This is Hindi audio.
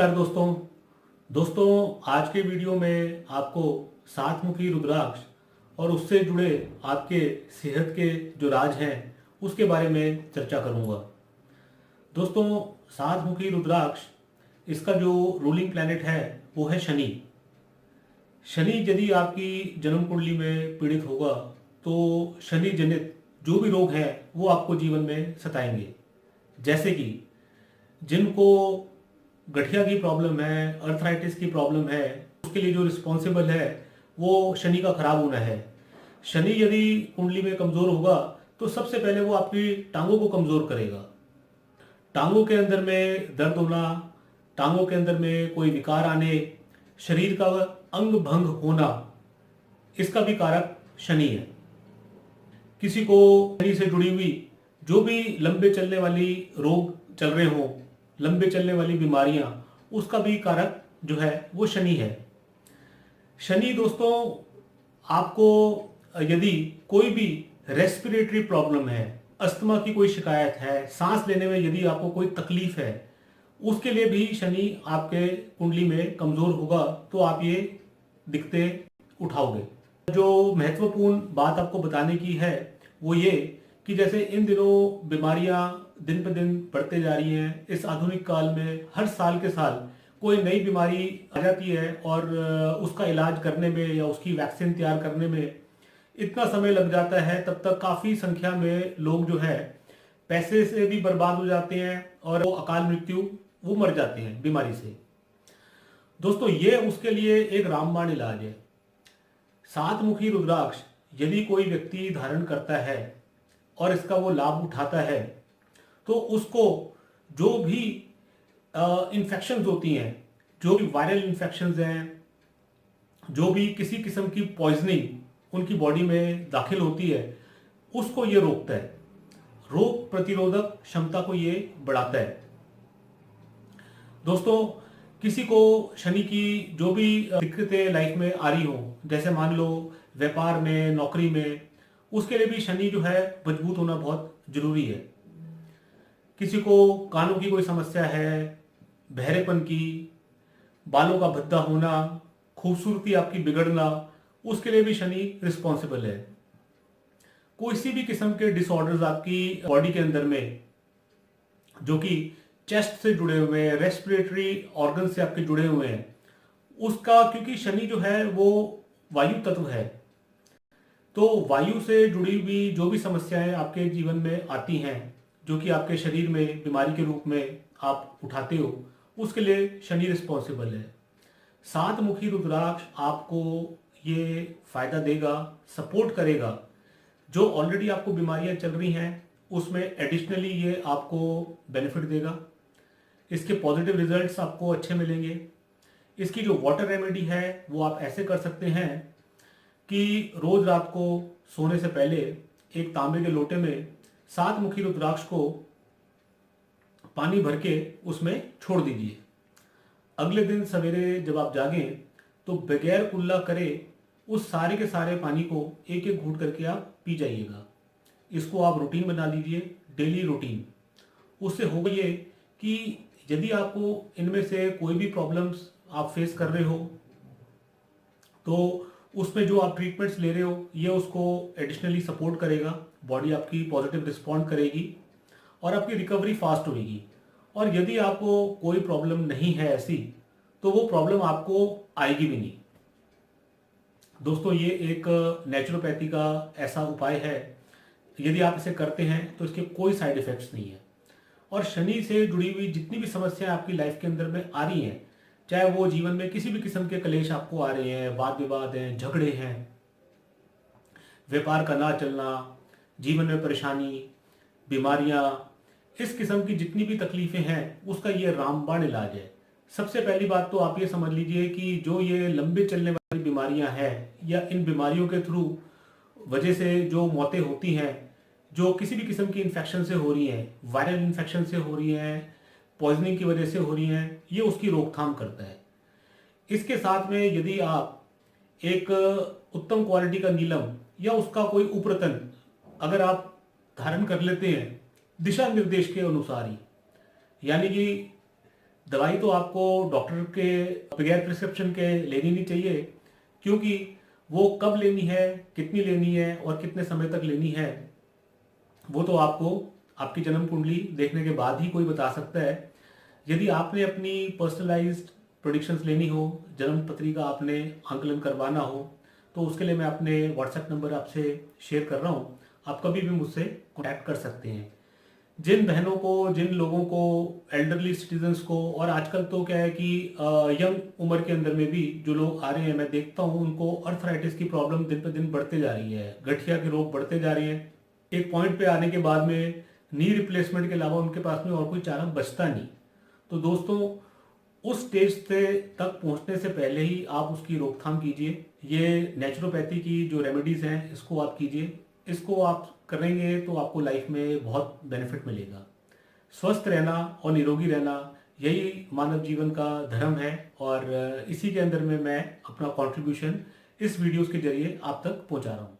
नमस्कार दोस्तों आज के वीडियो में आपको सात मुखी रुद्राक्ष और उससे जुड़े आपके सेहत के जो राज हैं उसके बारे में चर्चा करूंगा। दोस्तों, सात मुखी रुद्राक्ष, इसका जो रूलिंग प्लैनेट है वो है शनि। शनि यदि आपकी जन्म कुंडली में पीड़ित होगा तो शनि जनित जो भी रोग हैं वो आपको जीवन में सताएंगे। जैसे कि जिनको गठिया की प्रॉब्लम है, अर्थराइटिस की प्रॉब्लम है, उसके लिए जो रिस्पॉन्सिबल है वो शनि का खराब होना है। शनि यदि कुंडली में कमज़ोर होगा तो सबसे पहले वो आपकी टांगों को कमज़ोर करेगा। टांगों के अंदर में दर्द होना, टांगों के अंदर में कोई विकार आने, शरीर का अंग भंग होना, इसका भी कारक शनि है। किसी को शनि से जुड़ी हुई जो भी लंबे चलने वाली रोग चल रहे हों, लंबे चलने वाली बीमारियां, उसका भी कारक जो है वो शनि है। शनि दोस्तों, आपको यदि कोई भी रेस्पिरेटरी प्रॉब्लम है, अस्थमा की कोई शिकायत है, सांस लेने में यदि आपको कोई तकलीफ है, उसके लिए भी शनि आपके कुंडली में कमजोर होगा तो आप ये दिक्कतें उठाओगे। जो महत्वपूर्ण बात आपको बताने की है वो ये कि जैसे इन दिनों बीमारियां दिन पर दिन बढ़ते जा रही हैं। इस आधुनिक काल में हर साल के साल कोई नई बीमारी आ जाती है और उसका इलाज करने में या उसकी वैक्सीन तैयार करने में इतना समय लग जाता है, तब तक काफ़ी संख्या में लोग जो है पैसे से भी बर्बाद हो जाते हैं और वो अकाल मृत्यु वो मर जाते हैं बीमारी से। दोस्तों, ये उसके लिए एक रामबाण इलाज है। सात मुखी रुद्राक्ष यदि कोई व्यक्ति धारण करता है और इसका वो लाभ उठाता है तो उसको जो भी इन्फेक्शंस होती हैं, जो भी वायरल इन्फेक्शंस हैं, जो भी किसी किस्म की पॉइजनिंग उनकी बॉडी में दाखिल होती है, उसको ये रोकता है। रोग प्रतिरोधक क्षमता को ये बढ़ाता है। दोस्तों, किसी को शनि की जो भी दिक्कतें लाइफ में आ रही हो, जैसे मान लो व्यापार में, नौकरी में, उसके लिए भी शनि जो है मजबूत होना बहुत जरूरी है। किसी को कानों की कोई समस्या है, बहरेपन की, बालों का भद्दा होना, खूबसूरती आपकी बिगड़ना, उसके लिए भी शनि रिस्पॉन्सिबल है। कोई सी भी किस्म के डिसऑर्डर्स आपकी बॉडी के अंदर में जो कि चेस्ट से जुड़े हुए हैं, रेस्पिरेटरी ऑर्गन से आपके जुड़े हुए हैं, उसका, क्योंकि शनि जो है वो वायु तत्व है, तो वायु से जुड़ी हुई जो भी समस्याएं आपके जीवन में आती हैं, जो कि आपके शरीर में बीमारी के रूप में आप उठाते हो, उसके लिए शनि रिस्पॉन्सिबल है। सात मुखी रुद्राक्ष आपको ये फायदा देगा, सपोर्ट करेगा। जो ऑलरेडी आपको बीमारियां चल रही हैं उसमें एडिशनली ये आपको बेनिफिट देगा। इसके पॉजिटिव रिजल्ट्स आपको अच्छे मिलेंगे। इसकी जो वाटर रेमेडी है वो आप ऐसे कर सकते हैं कि रोज रात को सोने से पहले एक तांबे के लोटे में सात मुखी रुद्राक्ष को पानी भर के उसमें छोड़ दीजिए। अगले दिन सवेरे जब आप जागें तो बगैर कुल्ला करे उस सारे के सारे पानी को एक एक घूंट करके आप पी जाइएगा। इसको आप रूटीन बना लीजिए, डेली रूटीन। उससे होगा ये कि यदि आपको इनमें से कोई भी प्रॉब्लम्स आप फेस कर रहे हो तो उसमें जो आप ट्रीटमेंट्स ले रहे हो ये उसको एडिशनली सपोर्ट करेगा, बॉडी आपकी पॉजिटिव रिस्पॉन्ड करेगी और आपकी रिकवरी फास्ट होगी। और यदि आपको कोई प्रॉब्लम नहीं है ऐसी, तो वो प्रॉब्लम आपको आएगी भी नहीं। दोस्तों, ये एक नेचुरोपैथी का ऐसा उपाय है, यदि आप इसे करते हैं तो इसके कोई साइड इफेक्ट्स नहीं है। और शनि से जुड़ी हुई जितनी भी समस्याएं आपकी लाइफ के अंदर में आ रही हैं, चाहे वो जीवन में किसी भी किस्म के कलेश आपको आ रहे हैं, वाद विवाद हैं, झगड़े हैं, व्यापार का ना चलना, जीवन में परेशानी, बीमारियां, इस किस्म की जितनी भी तकलीफें हैं उसका ये रामबाण इलाज है। सबसे पहली बात तो आप ये समझ लीजिए कि जो ये लंबे चलने वाली बीमारियां हैं या इन बीमारियों के थ्रू वजह से जो मौतें होती हैं, जो किसी भी किस्म की इन्फेक्शन से हो रही हैं, वायरल इन्फेक्शन से हो रही हैं, पॉइजनिंग की वजह से हो रही हैं, ये उसकी रोकथाम करता है। इसके साथ में यदि आप एक उत्तम क्वालिटी का नीलम या उसका कोई उपरतन अगर आप धारण कर लेते हैं दिशा निर्देश के अनुसार ही, यानी कि दवाई तो आपको डॉक्टर के बगैर प्रिस्क्रिप्शन के लेनी नहीं चाहिए, क्योंकि वो कब लेनी है, कितनी लेनी है और कितने समय तक लेनी है, वो तो आपको आपकी जन्म कुंडली देखने के बाद ही कोई बता सकता है। यदि आपने अपनी पर्सनलाइज्ड प्रोडिक्शंस लेनी हो, जन्म पत्रिका आपने आंकलन करवाना हो, तो उसके लिए मैं अपने व्हाट्सएप नंबर आपसे शेयर कर रहा हूँ। आप कभी भी मुझसे कॉन्टैक्ट कर सकते हैं। जिन बहनों को, जिन लोगों को, एल्डरली सिटीजन्स को, और आजकल तो क्या है कि यंग उम्र के अंदर में भी जो लोग आ रहे हैं, मैं देखता हूँ उनको अर्थराइटिस की प्रॉब्लम दिन पर दिन बढ़ते जा रही है, गठिया के रोग बढ़ते जा रहे हैं। एक पॉइंट पे आने के बाद में नी रिप्लेसमेंट के अलावा उनके पास में और कोई चारा बचता नहीं। तो दोस्तों, उस स्टेज से तक पहुंचने से पहले ही आप उसकी रोकथाम कीजिए। ये नेचुरोपैथी की जो रेमेडीज़ हैं, इसको आप कीजिए। इसको आप करेंगे तो आपको लाइफ में बहुत बेनिफिट मिलेगा। स्वस्थ रहना और निरोगी रहना, यही मानव जीवन का धर्म है, और इसी के अंदर में मैं अपना कंट्रीब्यूशन इस वीडियोस के जरिए आप तक पहुंचा रहा हूँ।